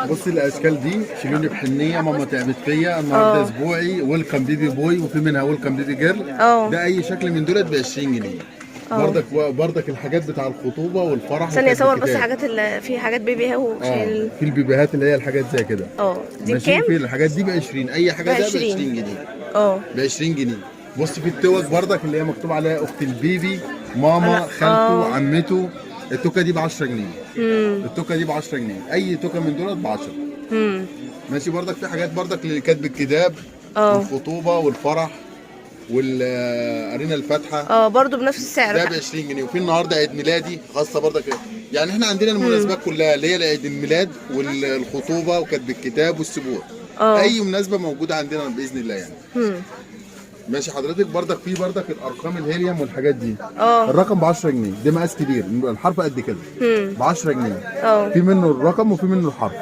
بصي الاشكال دي شيلوني بحنيه، ماما تعبت فيا النهارده اسبوعي، ويلكم بيبي بوي، وفي منها ويلكم بيبي جيرل. ده اي شكل من دولت ب 20 جنيه. بردك الحاجات بتاع الخطوبه والفرح. ثانية صور بس حاجات في حاجات بيبي اهو. في البيبيهات اللي هي الحاجات زي كده. دي بكام؟ في الحاجات دي ب 20، اي حاجه ده ب 20 جنيه. ب 20 جنيه. بص في التوك بردك اللي هي مكتوب عليها اخت البيبي، ماما، خالته، عمته. التوكه دي ب 10 جنيه. التوكه دي ب 10 جنيه، اي توكه من دولت ب 10. ماشي. بردك في حاجات بردك لكتب الكتاب والخطوبه والفرح والارينا الفاتحه. برضو بنفس السعر ده ب 20 جنيه. وفي النهارده عيد ميلادي خاصه بردك، يعني احنا عندنا المناسبات كلها اللي هي عيد الميلاد والخطوبه وكتب الكتاب والسبوع. اي مناسبه موجوده عندنا باذن الله يعني. ماشي حضرتك. بردك في بردك الارقام الهيليوم والحاجات دي. الرقم ب 10 جنيه، ده مقاس كبير، الحرف قد كده ب 10 جنيه. في منه الرقم وفي منه الحرف.